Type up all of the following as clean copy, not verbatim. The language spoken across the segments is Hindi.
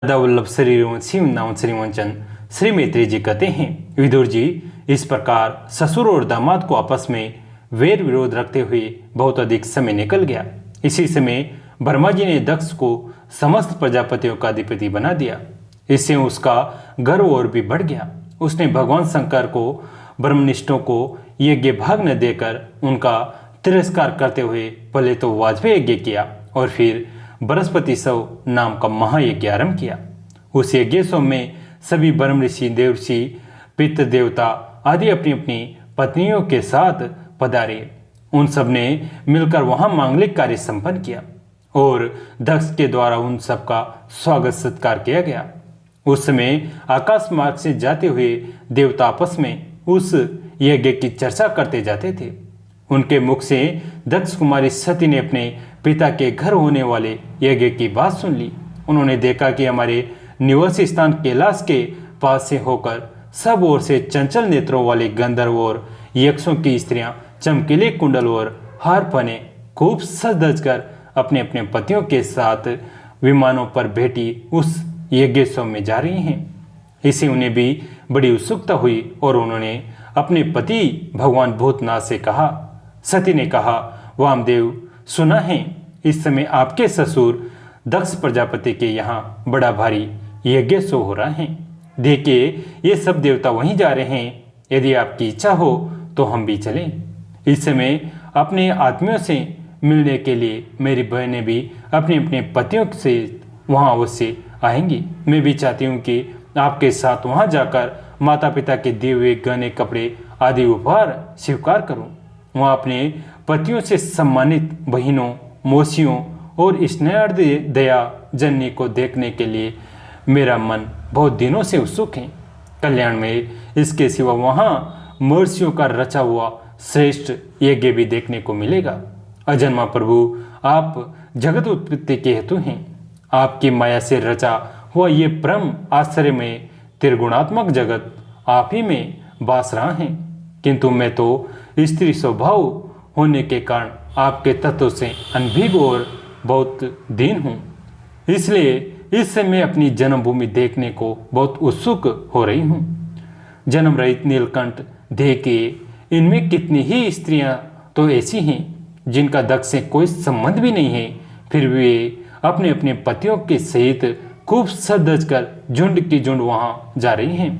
दादा वल्लभ श्री नाम श्रीवंचन श्री मैत्री जी कहते हैं, विदुर जी, इस प्रकार ससुर और दामाद को आपस में वैर विरोध रखते हुए बहुत अधिक समय निकल गया। इसी समय ब्रह्मा जी ने दक्ष को समस्त प्रजापतियों का अधिपति बना दिया। इससे उसका गर्व और भी बढ़ गया। उसने भगवान शंकर को ब्रह्मनिष्ठों को यज्ञ भाग न देकर उनका तिरस्कार करते हुए पहले तो वाजपेयी यज्ञ किया और फिर बृहस्पति सव नाम का महायज्ञ आरंभ किया। उस यज्ञोत्सव में सभी ब्रह्म ऋषि, देवर्षि, पितृ देवता आदि अपनी अपनी पत्नियों के साथ पधारे। उन सब ने मिलकर वहां मांगलिक कार्य संपन्न किया और दक्ष के द्वारा उन सब का स्वागत सत्कार किया गया। उस समय आकाश मार्ग से जाते हुए देवता आपस में उस यज्ञ की चर्चा करते जाते थे। उनके मुख से दक्ष कुमारी सती ने अपने पिता के घर होने वाले यज्ञ की बात सुन ली। उन्होंने देखा कि हमारे निवास स्थान कैलाश के पास से होकर सब ओर से चंचल नेत्रों वाले गंधर्व और यक्षों की स्त्रियां चमकीले कुंडल और हार पहने खूब सज धज कर अपने अपने पतियों के साथ विमानों पर बैठी उस यज्ञोत्सव में जा रही हैं। इससे उन्हें भी बड़ी उत्सुकता हुई और उन्होंने अपने पति भगवान भूतनाथ से कहा। सती ने कहा, वामदेव, सुना है इस समय आपके ससुर दक्ष प्रजापति के यहाँ बड़ा भारी यज्ञोत्सव हो रहा है। देखिए, ये सब देवता वहीं जा रहे हैं। यदि आपकी इच्छा हो तो हम भी चलें। इस समय अपने आत्मियों से मिलने के लिए मेरी बहनें भी अपने अपने पतियों से वहाँ अवश्य आएंगी। मैं भी चाहती हूँ कि आपके साथ वहाँ जाकर माता पिता के दिए हुए गहने, कपड़े आदि उपहार स्वीकार करूँ। वहाँ अपने पतियों से सम्मानित बहनों, मौसियों और स्नेह दया जननी को देखने के लिए मेरा मन बहुत दिनों से उत्सुक है। कल्याण में इसके सिवा वहाँ महर्षियों का रचा हुआ श्रेष्ठ यज्ञ भी देखने को मिलेगा। अजन्मा प्रभु, आप जगत उत्पत्ति के हेतु हैं। आपकी माया से रचा हुआ ये परम आश्चर्य में त्रिगुणात्मक जगत आप ही में बास रहा है। किंतु मैं तो स्त्री स्वभाव होने के कारण आपके तत्व से अनभिज्ञ और बहुत दीन हूँ। इसलिए इस समय अपनी जन्मभूमि देखने को बहुत उत्सुक हो रही हूँ। जन्म रहित नीलकंठ देह के इनमें कितनी ही स्त्रियां तो ऐसी हैं जिनका दक्ष से कोई संबंध भी नहीं है, फिर वे अपने अपने पतियों के सहित खूब सज कर झुंड की झुंड वहाँ जा रही हैं।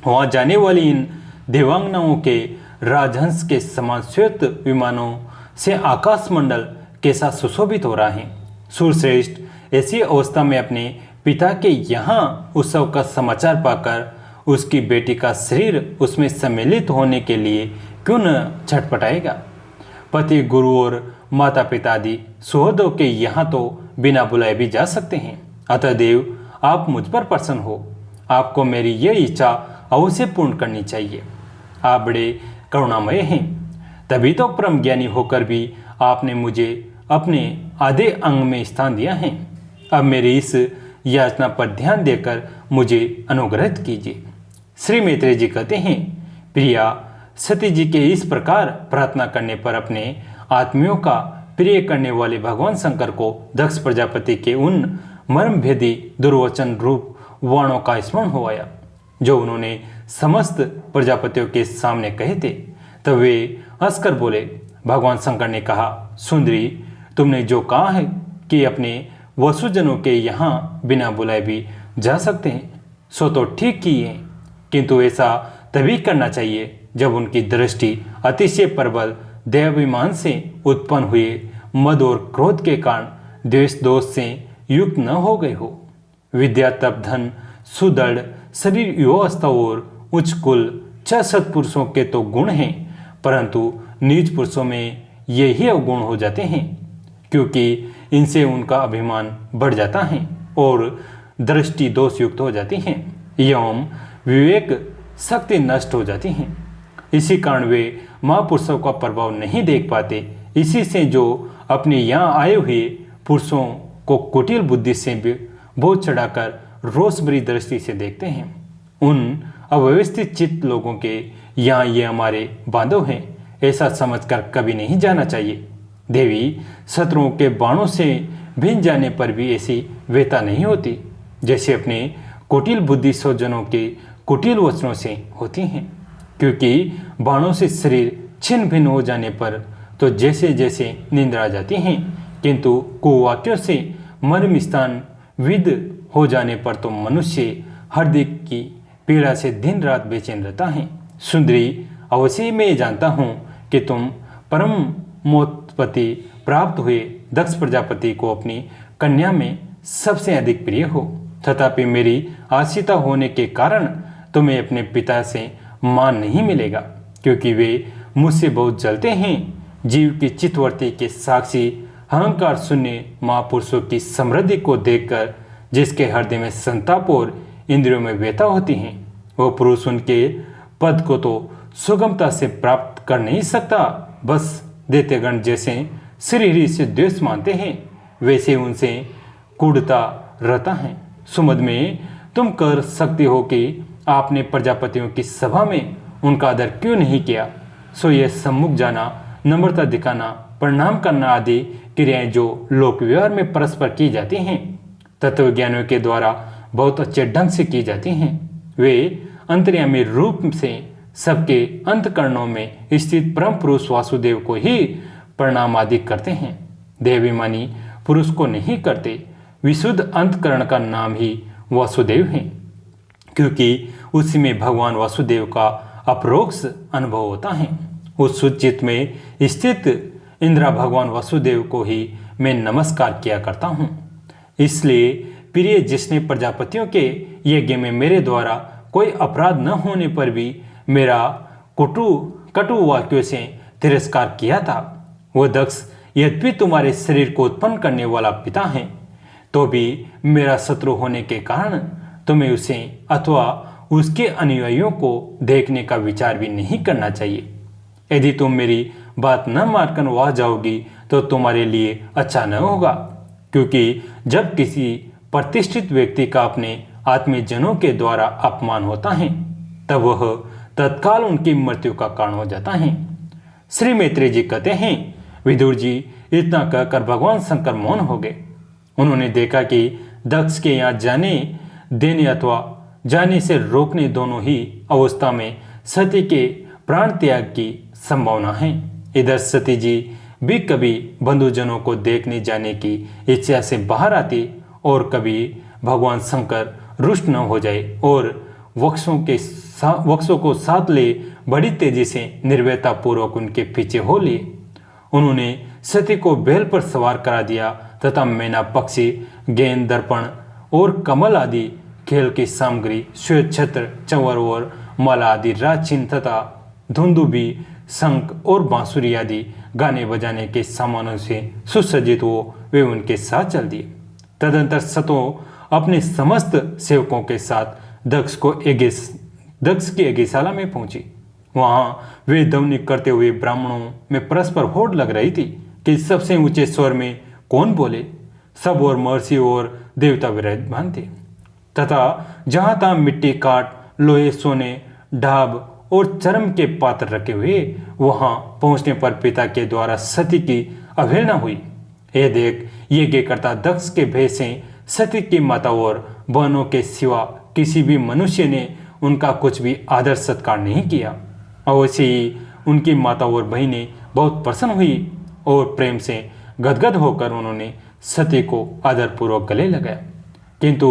वहाँ जाने वाली इन देवांगनाओं के राजहंस के समान श्वेत विमानों से आकाश मंडल कैसा सुशोभित हो रहा है। सूरश्रेष्ठ ऐसी अवस्था में अपने पिता के यहाँ उत्सव का समाचार पाकर उसकी बेटी का शरीर उसमें सम्मिलित होने के लिए क्यों न छटपटाएगा। पति, गुरु और माता पिता आदि सुहृदों के यहाँ तो बिना बुलाए भी जा सकते हैं। अतः देव, आप मुझ पर प्रसन्न हो। आपको मेरी यह इच्छा अवश्य पूर्ण करनी चाहिए। आप बड़े करुणामय हैं, तभी तो परम ज्ञानी होकर भी आपने मुझे अपने आधे अंग में स्थान दिया है। अब मेरी इस याचना पर ध्यान देकर मुझे अनुग्रहित कीजिए। श्री मैत्री जी कहते हैं, प्रिया, सती जी के इस प्रकार प्रार्थना करने पर अपने आत्मियों का प्रिय करने वाले भगवान शंकर को दक्ष प्रजापति के उन मर्मभेदी दुर्वचन रूप वर्णों का स्मरण हो आया जो उन्होंने समस्त प्रजापतियों के सामने कहे थे। तब वे हंसकर बोले। भगवान शंकर ने कहा, सुंदरी, तुमने जो कहा है कि अपने वसुजनों के यहाँ बिना बुलाए भी जा सकते हैं, सो तो ठीक ही है, किंतु ऐसा तभी करना चाहिए जब उनकी दृष्टि अतिशय प्रबल देहाभिमान से उत्पन्न हुए मद और क्रोध के कारण द्वेष दोष से युक्त न हो गए हो। विद्या, तप, धन, सुदृढ़ शरीर, युवावस्था और उच्च कुल, 6 सत्पुरुषों के तो गुण हैं, परंतु नीच पुरुषों में ये ही अवगुण हो जाते हैं, क्योंकि इनसे उनका अभिमान बढ़ जाता है और दृष्टि दोष युक्त हो जाती हैं एवं विवेक शक्ति नष्ट हो जाती हैं। इसी कारण वे महापुरुषों का प्रभाव नहीं देख पाते। इसी से जो अपने यहाँ आए हुए पुरुषों को कुटिल बुद्धि से बोझ चढ़ाकर रोष भरी दृष्टि से देखते हैं, उन अव्यवस्थित चित्त लोगों के यहाँ ये हमारे बांधव हैं, ऐसा समझकर कभी नहीं जाना चाहिए। देवी, शत्रुओं के बाणों से भिन जाने पर भी ऐसी व्यथा नहीं होती। जैसे अपने कुटिल बुद्धि स्वजनों के कुटिल वचनों से होती हैं। क्योंकि बाणों से शरीर छिन्न भिन्न हो जाने पर तो जैसे जैसे निंद्रा आ जाती हैं, किंतु कुवाक्यों से मर्म स्थान विद हो जाने पर तो मनुष्य हृदय की पीड़ा से दिन रात बेचैन रहता है। सुंदरी, अवश्य मैं जानता हूँ कि तुम परम मोत्पत्ति प्राप्त हुए दक्ष प्रजापति को अपनी कन्या में सबसे अधिक प्रिय हो। तथापि मेरी आश्रिता होने के कारण तुम्हें अपने पिता से मान नहीं मिलेगा, क्योंकि वे मुझसे बहुत जलते हैं। जीव की चित्तवृत्ति के साक्षी अहंकार शून्य महापुरुषों की समृद्धि को देखकर जिसके हृदय में संताप और इंद्रियों में व्यथा होती है, वो पुरुष उनके पद को तो सुगमता से प्राप्त कर नहीं सकता। बस दैत्यगण जैसे श्रीहरि से द्वेष मानते हैं, वैसे उनसे कूड़ता रहता है। सुमद में तुम कर सकते हो कि आपने प्रजापतियों की सभा में उनका आदर क्यों नहीं किया। सो ये सम्मुख जाना, नम्रता दिखाना, प्रणाम करना आदि क्रियाएं जो लोक व्यवहार में परस्पर की जाती हैं, तत्वज्ञानियों के द्वारा बहुत अच्छे ढंग से की जाती हैं। वे अंतर्यामी रूप से सबके अंतकरणों में स्थित परम पुरुष वासुदेव को ही प्रणाम आदि करते हैं। देवाभिमानी पुरुष को नहीं करते। विशुद्ध अंतकरण का नाम ही वासुदेव है, क्योंकि उसी में भगवान वासुदेव का अपरोक्ष अनुभव होता है। उस शुद्ध चित्त में स्थित इंद्रा भगवान वासुदेव को ही मैं नमस्कार किया करता हूँ। इसलिए प्रिय, जिसने प्रजापतियों के यज्ञ में मेरे द्वारा कोई अपराध न होने पर भी मेरा कटु वाक्यों से तिरस्कार किया था, वो दक्ष यद्यपि तुम्हारे शरीर को उत्पन्न करने वाला पिता है, तो भी मेरा शत्रु होने के कारण तुम्हें उसे अथवा उसके अनुयायियों को देखने का विचार भी नहीं करना चाहिए। यदि तुम मेरी बात न मानकर वहां जाओगी तो तुम्हारे लिए अच्छा न होगा, क्योंकि जब किसी प्रतिष्ठित व्यक्ति का अपने आत्मीयजनों के द्वारा अपमान होता है, तब वह तत्काल उनकी मृत्यु का कारण हो जाता है। श्री मैत्रेय जी कहते हैं, विदुर जी इतना कहकर भगवान शंकर मौन हो गए। उन्होंने देखा कि दक्ष के यहाँ जाने देने अथवा जाने से रोकने दोनों ही अवस्था में सती के प्राण त्याग की संभावना है। इधर सती जी भी कभी बंधुजनों को देखने जाने की इच्छा से बाहर आती और कभी भगवान शंकर रुष्ट न हो जाए और वक्षों को साथ ले बड़ी तेजी से निर्भयता पूर्वक उनके पीछे हो लिए। उन्होंने सती को बैल पर सवार करा दिया तथा मैना, पक्षी, गेंद, दर्पण और कमल आदि खेल की सामग्री, श्वेत छत्र, चंवर और माला आदि राजचिन्ह तथा धुंदुबी, शंख और बांसुरी आदि गाने बजाने के सामानों से सुसज्जित हो वे उनके साथ चल दिए। तदंतर सतो अपने समस्त सेवकों के साथ दक्ष की यज्ञशाला में पहुंची। वहां वे ध्वनि करते हुए ब्राह्मणों में परस्पर होड़ लग रही थी कि सबसे ऊंचे स्वर में कौन बोले। सब और महर्षि और देवता विराजमान थे तथा जहां तहां मिट्टी, काट, लोहे, सोने, ढाब और चर्म के पात्र रखे हुए। वहां पहुंचने पर पिता के द्वारा सती की अवहेलना हुई। यह देख यज्ञकर्ता दक्ष के भय से सती की माता और बहनों के सिवा किसी भी मनुष्य ने उनका कुछ भी आदर सत्कार नहीं किया। अवश्य ही उनकी माता और बहनें बहुत प्रसन्न हुई और प्रेम से गदगद होकर उन्होंने सती को आदरपूर्वक गले लगाया। किंतु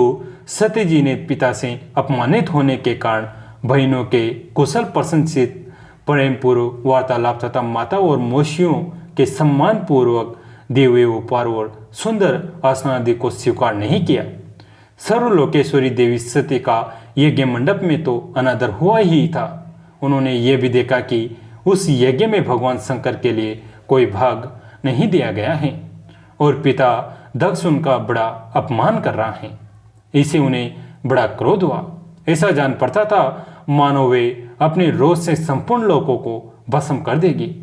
सती जी ने पिता से अपमानित होने के कारण बहनों के कुशल प्रशंसित प्रेमपूर्वक वार्तालाप तथा माता और मौसियों के सम्मान पूर्वक दिए हुए उपहार और सुंदर आसन आदि को स्वीकार नहीं किया। सर्वलोकेश्वरी देवी सती का यज्ञ मंडप में तो अनादर हुआ ही था। उन्होंने ये भी देखा कि उस यज्ञ में भगवान शंकर के लिए कोई भाग नहीं दिया गया है और पिता दक्ष उनका बड़ा अपमान कर रहा है। इसे उन्हें बड़ा क्रोध हुआ। ऐसा जान पड़ता था मानो वे अपने रोष से संपूर्ण लोगों को भस्म कर देगी।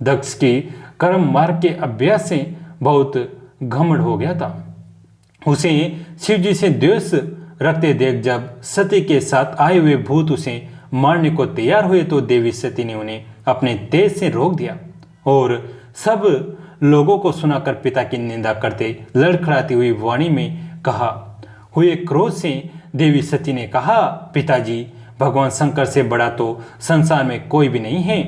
दक्ष की कर्म मार्ग के अभ्यास से बहुत घमंड हो गया था। उसे शिव जी से द्वेष रखते देख जब सती के साथ आए हुए भूत उसे मारने को तैयार हुए तो देवी सती ने उन्हें अपने तेज से रोक दिया और सब लोगों को सुनाकर पिता की निंदा करते लड़खड़ाती हुई वाणी में कहा, हुए क्रोध से देवी सती ने कहा, पिताजी, भगवान शंकर से बड़ा तो संसार में कोई भी नहीं है।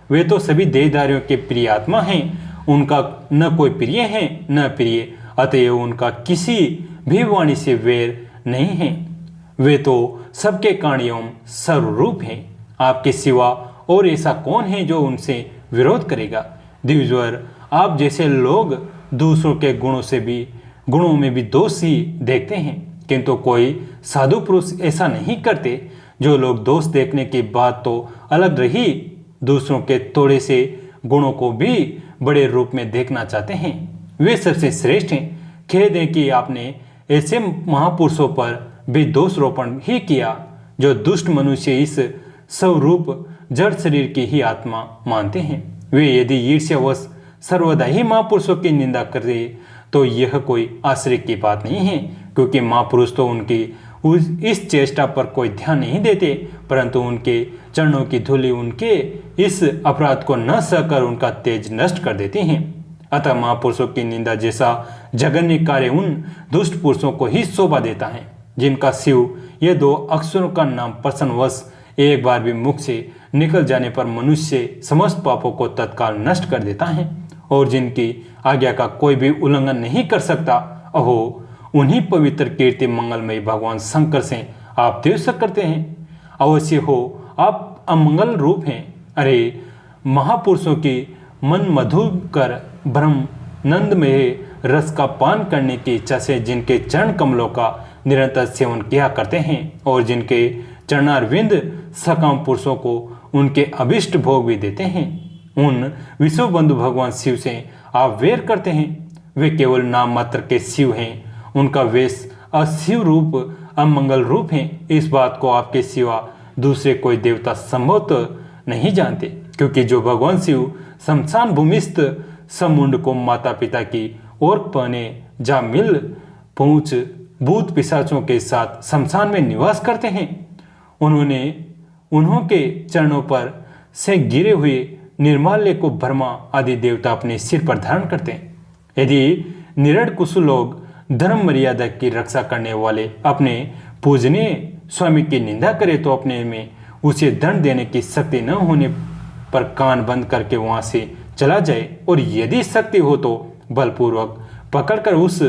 वे तो सभी देहधारियों के प्रिय आत्मा हैं। उनका न कोई प्रिय है न प्रिय, अतएव उनका किसी भी वाणी से वैर नहीं है। वे तो सबके कारण एवं सर्वरूप हैं। आपके सिवा और ऐसा कौन है जो उनसे विरोध करेगा? द्विजवर, आप जैसे लोग दूसरों के गुणों में भी दोष ही देखते हैं, किंतु कोई साधु पुरुष ऐसा नहीं करते। जो लोग दोष देखने की बात तो अलग रही, दूसरों के थोड़े से गुणों को भी बड़े रूप में देखना चाहते हैं, वे सबसे श्रेष्ठ हैं। खेद है कि आपने ऐसे महापुरुषों पर भी दोषारोपण ही किया जो दुष्ट मनुष्य इस स्वरूप जड़ शरीर की ही आत्मा मानते हैं। वे यदि ईर्ष्यावश सर्वदा ही महापुरुषों की निंदा करे तो यह कोई आश्चर्य की बात नहीं है, क्योंकि महापुरुष तो उनकी इस चेष्टा पर कोई ध्यान नहीं देते, परंतु उनके चरणों की धूलि उनके इस अपराध को न सहकर उनका तेज नष्ट कर देती हैं। अतः महापुरुषों की निंदा जैसा जघन्य कार्य उन दुष्ट पुरुषों को ही शोभा देता है, जिनका शिव ये 2 अक्षरों का नाम प्रसन्नवश एक बार भी मुख से निकल जाने पर मनुष्य समस्त पापों को तत्काल नष्ट कर देता है, और जिनकी आज्ञा का कोई भी उल्लंघन नहीं कर सकता। अहो, उन्हीं पवित्र कीर्ति मंगलमय भगवान शंकर से आप द्वेष करते हैं। अवश्य हो आप अमंगल रूप हैं। अरे, महापुरुषों की मन मधुकर ब्रह्म नंदमय रस का पान करने की इच्छा से जिनके चरण कमलों का निरंतर सेवन किया करते हैं, और जिनके चरणारविंद सकाम पुरुषों को उनके अभिष्ट भोग भी देते हैं, उन विश्व बंधु भगवान शिव से आप वैर करते हैं। वे केवल नाम मात्र के शिव हैं। उनका वेश अशिव रूप अमंगल रूप है। इस बात को आपके सिवा दूसरे कोई देवता संभवतः नहीं जानते, क्योंकि जो भगवान शिव शमशान भूमिस्थ समुंड को माता पिता की ओर पहने जा मिल पहुंच भूत पिशाचों के साथ शमशान में निवास करते हैं, उन्हों के चरणों पर से गिरे हुए निर्माल्य को ब्रह्मा आदि देवता अपने सिर पर धारण करते हैं। यदि निरड़ कुशल लोग धर्म मर्यादा की रक्षा करने वाले अपने पूजनीय स्वामी की निंदा करे तो अपने में उसे दंड देने की शक्ति न होने पर कान बंद करके वहां से चला जाए, और यदि शक्ति हो तो बलपूर्वक पकड़कर उस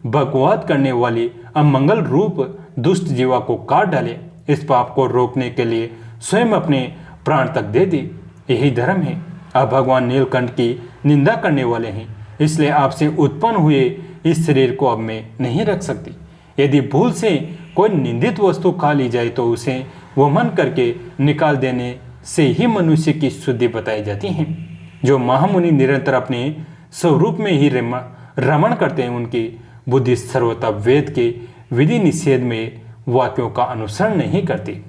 बकवाद करने वाली अमंगल रूप दुष्ट जीवा को काट डाले। इस पाप को रोकने के लिए स्वयं अपने प्राण तक दे दी। यही धर्म है। आप भगवान नीलकंठ की निंदा करने वाले हैं, इसलिए आपसे उत्पन्न हुए इस शरीर को अब मैं नहीं रख सकती। यदि भूल से कोई निंदित वस्तु खा ली जाए तो उसे वमन करके निकाल देने से ही मनुष्य की शुद्धि बताई जाती है। जो महामुनि निरंतर अपने स्वरूप में ही रमण करते हैं, उनकी बुद्धि सर्वथा वेद के विधि निषेध में वाक्यों का अनुसरण नहीं करती।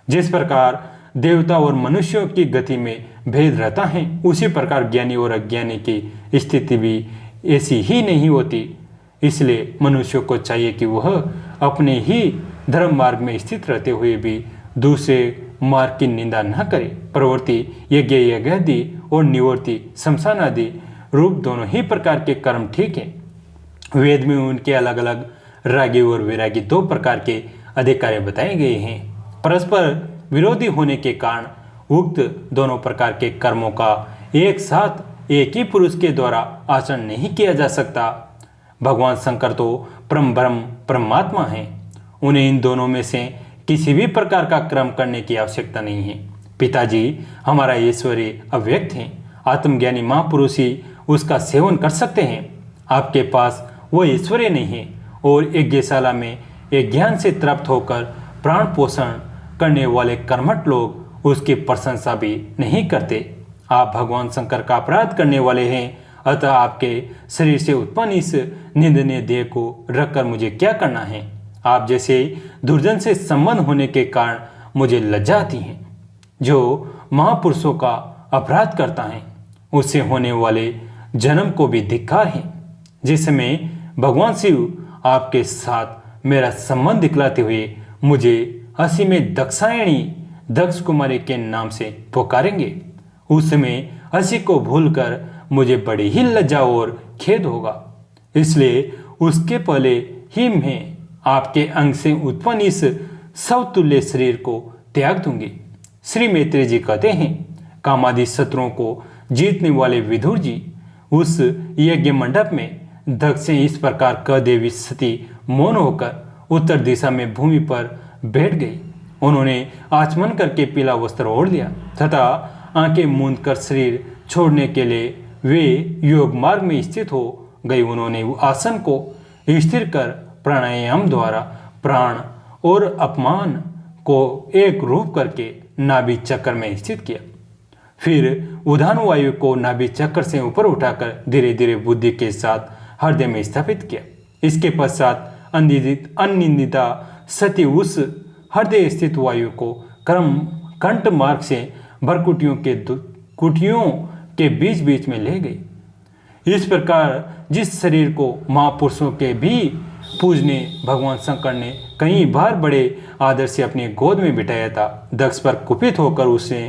जिस प्रकार देवता और मनुष्यों की गति में भेद रहता है, उसी प्रकार ज्ञानी और अज्ञानी की स्थिति भी ऐसी ही नहीं होती। इसलिए मनुष्य को चाहिए कि वह अपने ही धर्म मार्ग में स्थित रहते हुए भी दूसरे मार्ग की निंदा न करे। प्रवृत्ति यज्ञ आदि और निवृत्ति शमशान आदि रूप दोनों ही प्रकार के कर्म ठीक है। वेद में उनके अलग अलग रागी और वैरागी 2 प्रकार के अधिकारी बताए गए हैं। परस्पर विरोधी होने के कारण उक्त दोनों प्रकार के कर्मों का एक साथ एक ही पुरुष के द्वारा आचरण नहीं किया जा सकता। भगवान शंकर तो परम ब्रह्म परमात्मा हैं। उन्हें इन दोनों में से किसी भी प्रकार का कर्म करने की आवश्यकता नहीं है। पिताजी, हमारा ईश्वरीय अव्यक्त है। आत्मज्ञानी महापुरुष ही उसका सेवन कर सकते हैं। आपके पास वो ईश्वरीय नहीं है, और यज्ञशाला में एक ज्ञान से तृप्त होकर प्राण पोषण करने वाले कर्मठ लोग उसकी प्रशंसा भी नहीं करते। आप भगवान शंकर का अपराध करने वाले हैं, अतः आपके शरीर से उत्पन्न इस निंदनीय देह को रखकर मुझे क्या करना है? आप जैसे दुर्जन से संबंध होने के कारण मुझे लज्जा आती है। जो महापुरुषों का अपराध करता है, उससे होने वाले जन्म को भी धिक्कार है। जिस समय भगवान शिव आपके साथ मेरा संबंध दिखलाते हुए मुझे हंसी में दक्षायणी दक्ष कुमारी के नाम से पुकारेंगे, उस समय हंसी को भूलकर मुझे बड़ी ही लज्जा और खेद होगा। इसलिए उसके पहले ही मैं आपके अंग से उत्पन्न इस समतुल्य शरीर को त्याग दूंगी। श्री मैत्रेय जी कहते हैं, कामादि शत्रुओं को जीतने वाले विदुर जी उस यज्ञ मंडप में दक्ष से इस प्रकार कह देवी सती मौन होकर उत्तर दिशा में भूमि पर बैठ गई। उन्होंने आचमन करके पीला वस्त्र ओढ़ लिया तथा आंखें मूंद कर शरीर छोड़ने के लिए वे योग मार्ग में स्थित हो गई। उन्होंने आसन को स्थिर कर प्राणायाम द्वारा प्राण और अपमान को एक रूप करके नाभि चक्र में स्थित किया। फिर उदान वायु को नाभि चक्र से ऊपर उठाकर धीरे धीरे बुद्धि के साथ हृदय में स्थापित किया। इसके पश्चात अनिंदिता सती उस हृदय स्थित वायु को क्रम कंठ मार्ग से भरकुटियों के बीच बीच में ले गई। इस प्रकार जिस शरीर को महापुरुषों के भी पूजने भगवान शंकर ने कई बार बड़े आदर से अपनी गोद में बिठाया था, दक्ष पर कुपित होकर उसे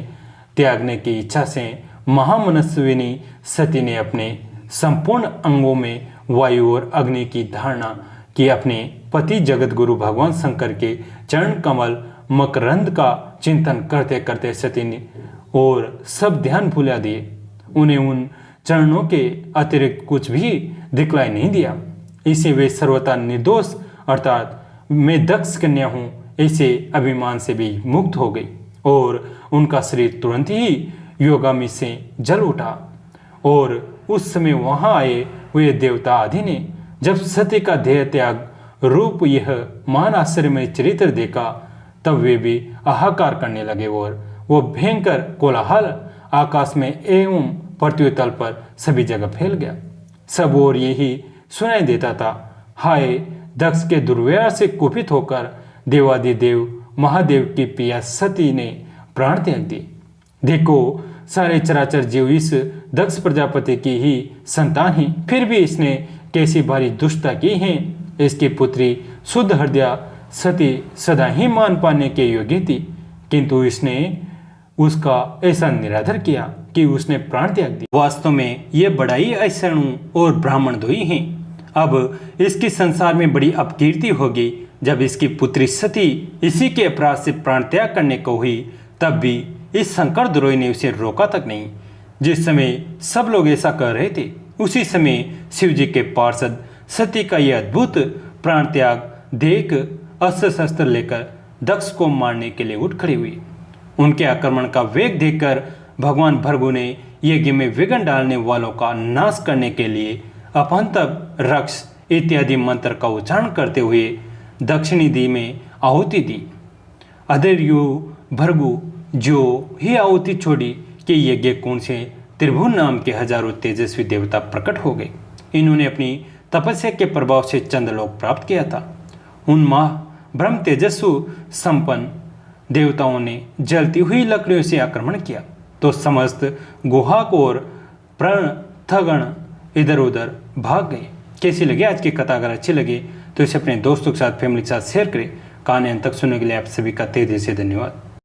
त्यागने की इच्छा से महामनस्विनी सती ने अपने संपूर्ण अंगों में वायु और अग्नि की धारणा कि अपने पति जगत गुरु भगवान शंकर के चरण कमल मकरंद का चिंतन करते करते सती ने और सब ध्यान भुला दिए। उन्हें उन चरणों के अतिरिक्त कुछ भी दिखलाई नहीं दिया। इसे वे सर्वथा निर्दोष अर्थात मैं दक्ष कन्या हूँ ऐसे अभिमान से भी मुक्त हो गई और उनका शरीर तुरंत ही योगामी से जल उठा। और उस समय वहां आए हुए देवता आदि ने जब सती का देह त्याग रूप यह महान आश्चर्यमय चरित्र देखा तब वे भी हाहाकार करने लगे और वो भयंकर कोलाहल आकाश में एवं पृथ्वी तल पर सभी जगह फैल गया। सब और यही सुनाई देता था, हाय दक्ष के दुर्व्यवहार से कुपित होकर देवादिदेव महादेव की पिया सती ने प्राण त्याग दिए। देखो सारे चराचर जीव इस दक्ष प्रजापति की ही संतान ही, फिर भी इसने कैसी भारी दुष्टता की है। इसकी पुत्री शुद्ध हृदय सती सदा ही मान पाने के योग्य थी, किंतु इसने उसका ऐसा निरादर किया कि उसने प्राण त्याग दिया। वास्तव में ये बड़ाई ऐसणु और ब्राह्मण द्रोही हैं। अब इसकी संसार में बड़ी अपकीर्ति होगी। जब इसकी पुत्री सती इसी के अपराध से प्राण त्याग करने को हुई तब भी इस शंकर द्रोही ने उसे रोका तक नहीं। जिस समय सब लोग ऐसा कह रहे थे उसी समय शिव जी के पार्षद सती का यह अद्भुत प्राण त्याग देख अस्त्र शस्त्र लेकर दक्ष को मारने के लिए उठ खड़ी हुई। उनके आक्रमण का वेग देखकर भगवान भृगु ने यज्ञ में विघ्न डालने वालों का नाश करने के लिए अपहंतक रक्ष इत्यादि मंत्र का उच्चारण करते हुए दक्षिणी दी में आहुति दी। अधर्यु भृगु जो ही आहुति छोड़ी कि यज्ञ कुंड से त्रिभुवन नाम के हजारों तेजस्वी देवता प्रकट हो गए। इन्होंने अपनी तपस्या के प्रभाव से चंद्रलोक प्राप्त किया था। उन ब्रह्म तेजस्व संपन्न देवताओं ने जलती हुई लकड़ियों से आक्रमण किया तो समस्त गुहाक और प्रणथगण इधर उधर भाग गए। कैसी लगी आज की कथा? अगर अच्छी लगी तो इसे अपने दोस्तों के साथ फैमिली के साथ शेयर करें। कहानी अंत तक सुनने के लिए आप सभी का तहे दिल से धन्यवाद।